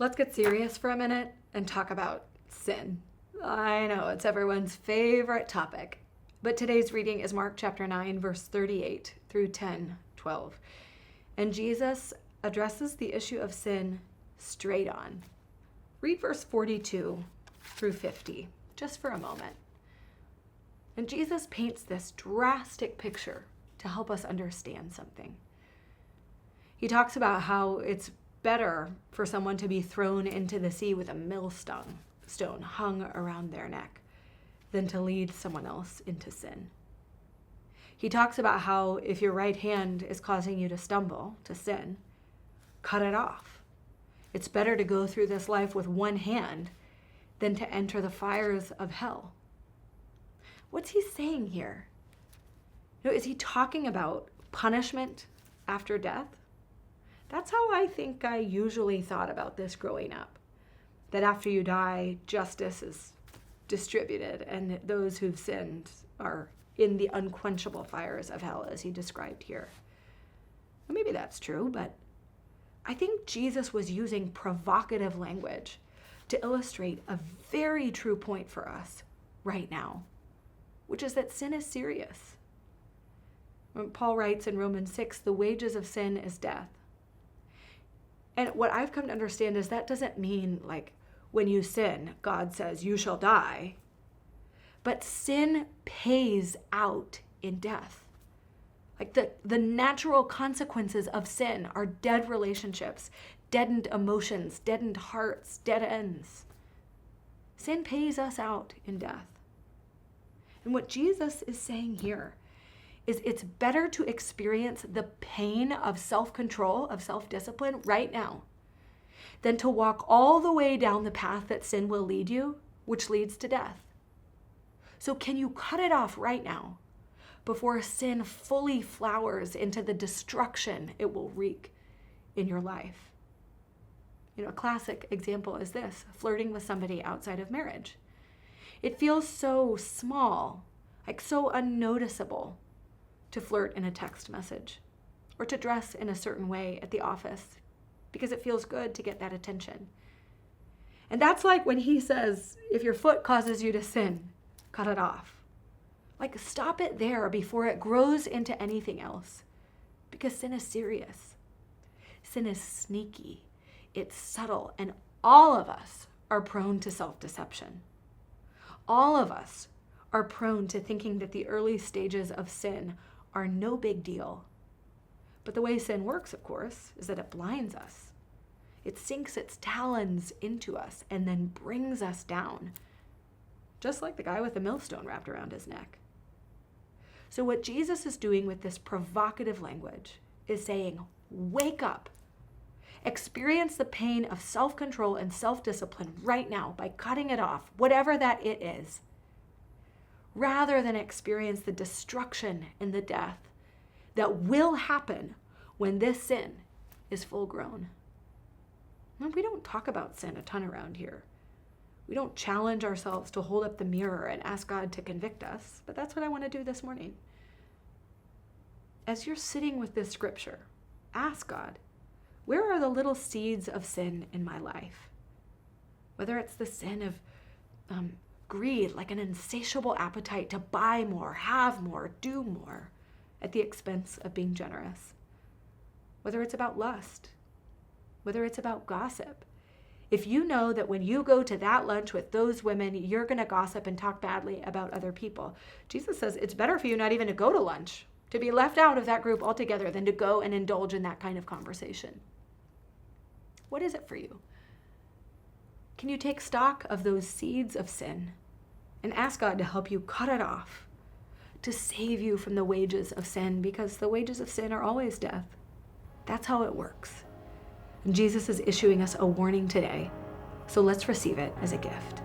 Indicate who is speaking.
Speaker 1: Let's get serious for a minute and talk about sin. I know it's everyone's favorite topic, but today's reading is Mark chapter 9, verse 38 through 10:12. And Jesus addresses the issue of sin straight on. Read verse 42 through 50, just for a moment. And Jesus paints this drastic picture to help us understand something. He talks about how it's better for someone to be thrown into the sea with a millstone hung around their neck than to lead someone else into sin. He talks about how if your right hand is causing you to stumble, to sin, cut it off. It's better to go through this life with one hand than to enter the fires of hell. What's he saying here? Is he talking about punishment after death? That's how I think I usually thought about this growing up. That after you die, justice is distributed and those who've sinned are in the unquenchable fires of hell, as he described here. Well, maybe that's true, but I think Jesus was using provocative language to illustrate a very true point for us right now, which is that sin is serious. When Paul writes in Romans 6, the wages of sin is death. And what I've come to understand is that doesn't mean like when you sin, God says you shall die. But sin pays out in death. Like the natural consequences of sin are dead relationships, deadened emotions, deadened hearts, dead ends. Sin pays us out in death. And what Jesus is saying here is it's better to experience the pain of self-control, of self-discipline right now, than to walk all the way down the path that sin will lead you, which leads to death. So can you cut it off right now before sin fully flowers into the destruction it will wreak in your life? A classic example is this, flirting with somebody outside of marriage. It feels so small, like so unnoticeable, to flirt in a text message or to dress in a certain way at the office because it feels good to get that attention. And that's like when he says, if your foot causes you to sin, cut it off. Like stop it there before it grows into anything else, because sin is serious. Sin is sneaky. It's subtle, and all of us are prone to self-deception. All of us are prone to thinking that the early stages of sin are no big deal. But the way sin works, of course, is that it blinds us. It sinks its talons into us and then brings us down, just like the guy with the millstone wrapped around his neck. So what Jesus is doing with this provocative language is saying, wake up. Experience the pain of self-control and self-discipline right now by cutting it off, whatever that it is, rather than experience the destruction and the death that will happen when this sin is full grown. We don't talk about sin a ton around here. We don't challenge ourselves to hold up the mirror and ask God to convict us, but that's what I want to do this morning. As you're sitting with this scripture, ask God, where are the little seeds of sin in my life? Whether it's the sin of greed, like an insatiable appetite to buy more, have more, do more at the expense of being generous. Whether it's about lust, whether it's about gossip. If you know that when you go to that lunch with those women, you're going to gossip and talk badly about other people, Jesus says it's better for you not even to go to lunch, to be left out of that group altogether, than to go and indulge in that kind of conversation. What is it for you? Can you take stock of those seeds of sin and ask God to help you cut it off, to save you from the wages of sin, because the wages of sin are always death. That's how it works. And Jesus is issuing us a warning today, so let's receive it as a gift.